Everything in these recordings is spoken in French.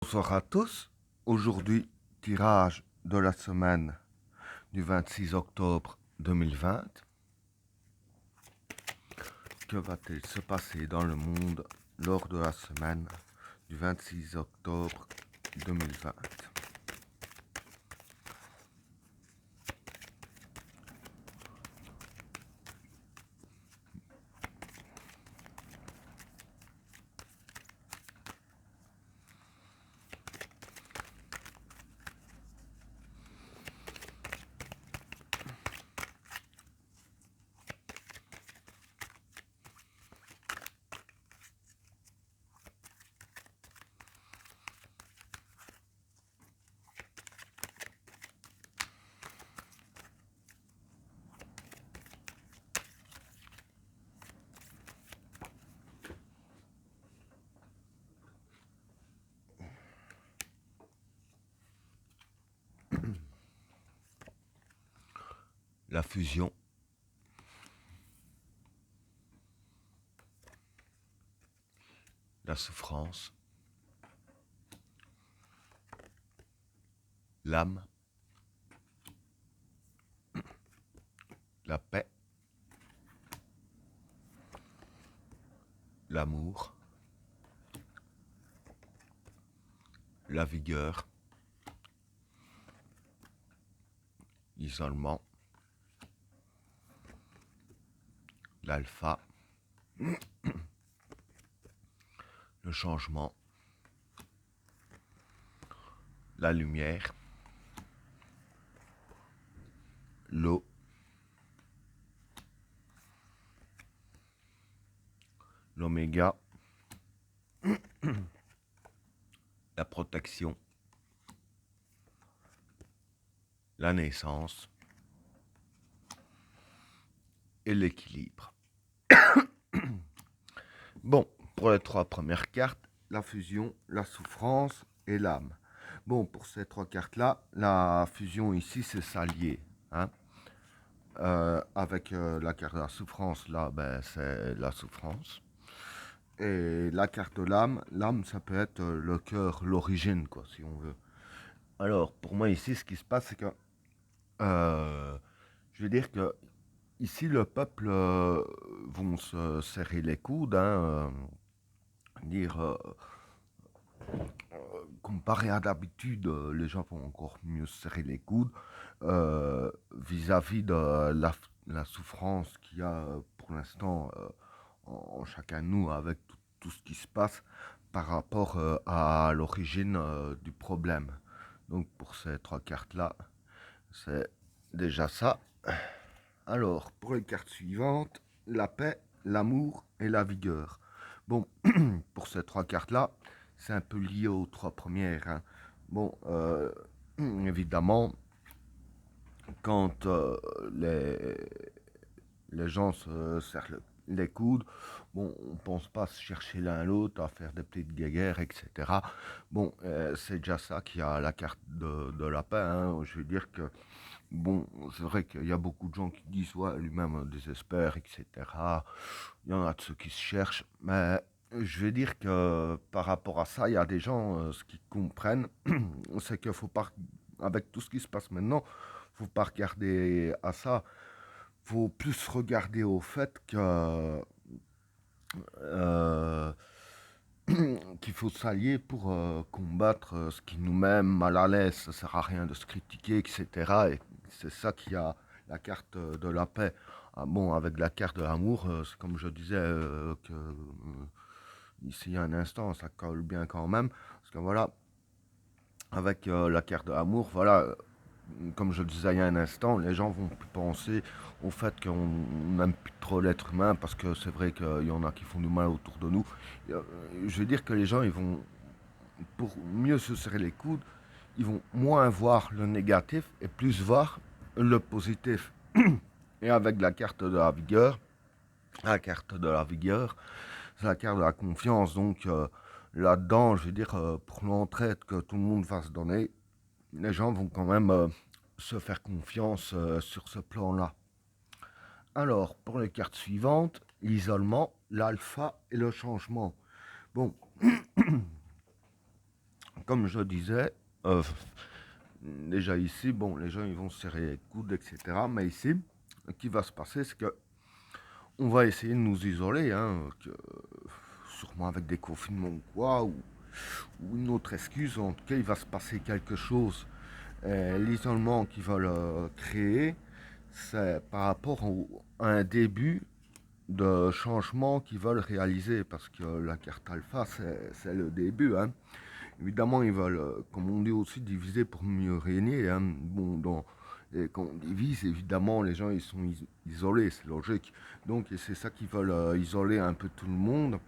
Bonsoir à tous. Aujourd'hui, tirage de la semaine du 26 octobre 2020. Que va-t-il se passer dans le monde lors de la semaine du 26 octobre 2020? La fusion, la souffrance, l'âme, la paix, l'amour, la vigueur, l'isolement, l'alpha, le changement, la lumière, l'eau, l'oméga, la protection, la naissance et l'équilibre. Bon, pour les trois premières cartes, la fusion, la souffrance et l'âme. Bon, pour ces trois cartes-là, la fusion ici, c'est s'allier. Hein. Avec la carte de la souffrance, là, ben, c'est la souffrance. Et la carte de l'âme, ça peut être le cœur, l'origine, quoi, si on veut. Alors, pour moi, ici, ce qui se passe, c'est que je veux dire que ici, le peuple vont se serrer les coudes, hein, dire comparé à d'habitude, les gens vont encore mieux se serrer les coudes vis-à-vis de la souffrance qu'il y a pour l'instant en chacun de nous avec tout ce qui se passe par rapport à l'origine du problème. Donc pour ces trois cartes-là, c'est déjà ça. Alors, pour les cartes suivantes, la paix, l'amour et la vigueur. Bon, pour ces trois cartes-là, c'est un peu lié aux trois premières. Hein. Bon, évidemment, quand les gens se serrent les coudes, bon, on pense pas se chercher l'un l'autre, à faire des petites guéguerres, etc. Bon, c'est déjà ça qui a la carte de la paix. Hein. Je veux dire que bon, c'est vrai qu'il y a beaucoup de gens qui disent, ouais, lui-même désespère, etc. Il y en a de ceux qui se cherchent, mais je vais dire que par rapport à ça, il y a des gens, ce qu'ils comprennent, c'est qu'il faut pas, avec tout ce qui se passe maintenant, faut pas regarder à ça, faut plus regarder au fait que euh, qu'il faut s'allier pour combattre ce qui nous met mal à l'aise. Ça sert à rien de se critiquer, etc. Et c'est ça qui a la carte de la paix. Ah bon, avec la carte de l'amour, c'est comme je disais ici il y a un instant, ça colle bien quand même. Parce que voilà, avec la carte de l'amour, voilà, comme je le disais il y a un instant, les gens vont plus penser au fait qu'on n'aime plus trop l'être humain parce que c'est vrai qu'il y en a qui font du mal autour de nous. Je veux dire que les gens, ils vont, pour mieux se serrer les coudes, ils vont moins voir le négatif et plus voir le positif. Et avec la carte de la vigueur, c'est la carte de la confiance. Donc là-dedans, je veux dire, pour l'entraide que tout le monde va se donner, les gens vont quand même se faire confiance sur ce plan-là. Alors, pour les cartes suivantes, l'isolement, l'alpha et le changement. Bon, comme je disais, euh, déjà ici, bon, les gens ils vont se serrer les coudes, etc. Mais ici, ce qui va se passer, c'est que on va essayer de nous isoler, hein, sûrement avec des confinements ou quoi, ou une autre excuse. En tout cas, il va se passer quelque chose. L'isolement qu'ils veulent créer, c'est par rapport à un début de changement qu'ils veulent réaliser, parce que la carte alpha, c'est le début. Hein. Évidemment, ils veulent, comme on dit aussi, diviser pour mieux régner. Hein. Bon, et quand on divise, évidemment, les gens ils sont isolés, c'est logique. Donc, c'est ça qu'ils veulent isoler un peu tout le monde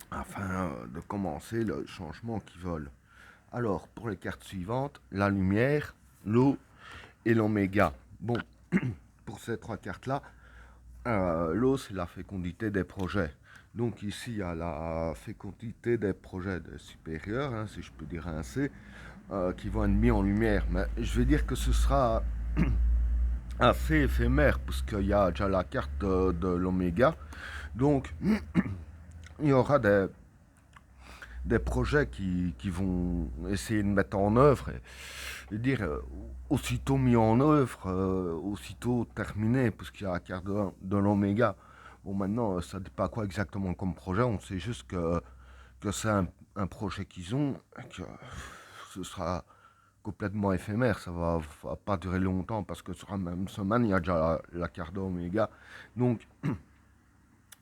afin de commencer le changement qu'ils veulent. Alors, pour les cartes suivantes, la lumière, l'eau et l'oméga. Bon, pour ces trois cartes-là, l'eau, c'est la fécondité des projets. Donc ici, il y a la fécondité des projets supérieurs, hein, si je peux dire ainsi, qui vont être mis en lumière. Mais je vais dire que ce sera assez éphémère, puisqu'il y a déjà la carte de l'oméga. Donc, il y aura des projets qui vont essayer de mettre en œuvre, et dire aussitôt mis en œuvre, aussitôt terminé, puisqu'il y a la carte de l'oméga. Bon, maintenant, ça ne dit pas quoi exactement comme projet, on sait juste que c'est un projet qu'ils ont, que ce sera complètement éphémère, ça va pas durer longtemps, parce que sur la même semaine, il y a déjà la carte d'oméga. Donc,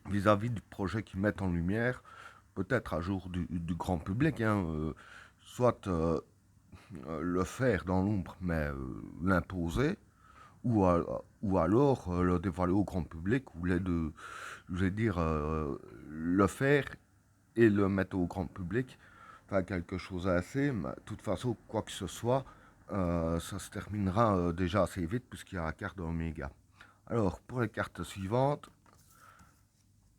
vis-à-vis du projet qu'ils mettent en lumière, peut-être à jour du grand public, hein, soit le faire dans l'ombre, mais l'imposer, ou alors le dévoiler au grand public, ou les deux, je vais dire, le faire et le mettre au grand public, enfin quelque chose assez, mais de toute façon, quoi que ce soit, ça se terminera déjà assez vite, puisqu'il y a la carte d'Oméga. Alors, pour les cartes suivantes,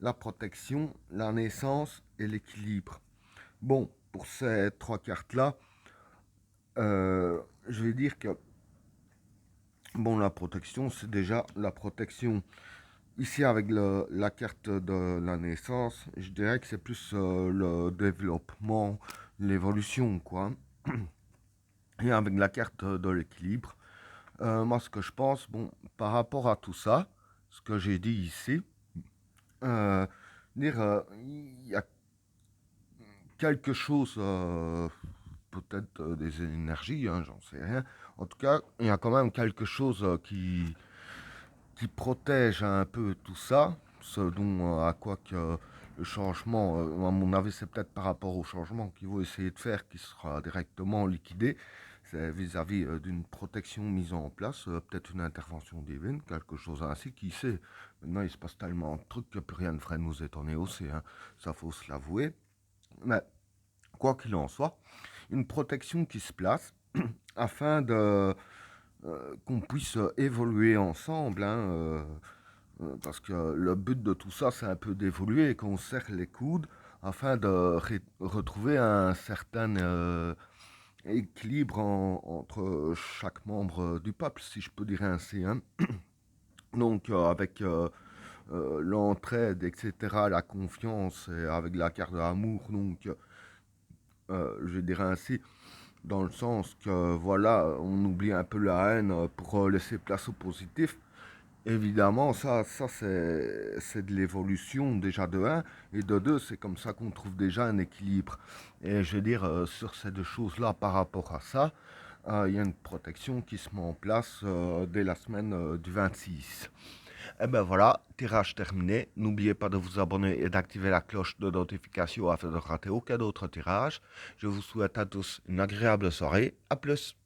la protection, la naissance et l'équilibre. Bon, pour ces trois cartes-là, je vais dire que bon, la protection, c'est déjà la protection. Ici, avec la carte de la naissance, je dirais que c'est plus le développement, l'évolution, quoi. Et avec la carte de l'équilibre, moi, ce que je pense, bon, par rapport à tout ça, ce que j'ai dit ici, euh, dire, il y a quelque chose, peut-être des énergies, hein, j'en sais rien. En tout cas, il y a quand même quelque chose qui protège un peu tout ça, ce dont à quoi que le changement, à mon avis, c'est peut-être par rapport au changement qu'ils vont essayer de faire, qui sera directement liquidé. C'est vis-à-vis d'une protection mise en place, peut-être une intervention divine, quelque chose ainsi, qui sait. Maintenant, il se passe tellement de trucs que plus rien ne ferait nous étonner aussi, hein. Ça faut se l'avouer. Mais quoi qu'il en soit, une protection qui se place afin de qu'on puisse évoluer ensemble, hein, parce que le but de tout ça, c'est un peu d'évoluer et qu'on serre les coudes afin de retrouver un certain équilibre entre chaque membre du peuple, si je peux dire ainsi. Hein. Donc, avec l'entraide, etc., la confiance, et avec la carte de l'amour, donc, je dirais ainsi, dans le sens que, voilà, on oublie un peu la haine pour laisser place au positif. Évidemment, ça c'est de l'évolution déjà de un, et de 2 c'est comme ça qu'on trouve déjà un équilibre. Et je veux dire, sur ces deux choses-là, par rapport à ça, il y a une protection qui se met en place dès la semaine du 26. Et ben voilà, tirage terminé. N'oubliez pas de vous abonner et d'activer la cloche de notification afin de rater aucun autre tirage. Je vous souhaite à tous une agréable soirée. À plus.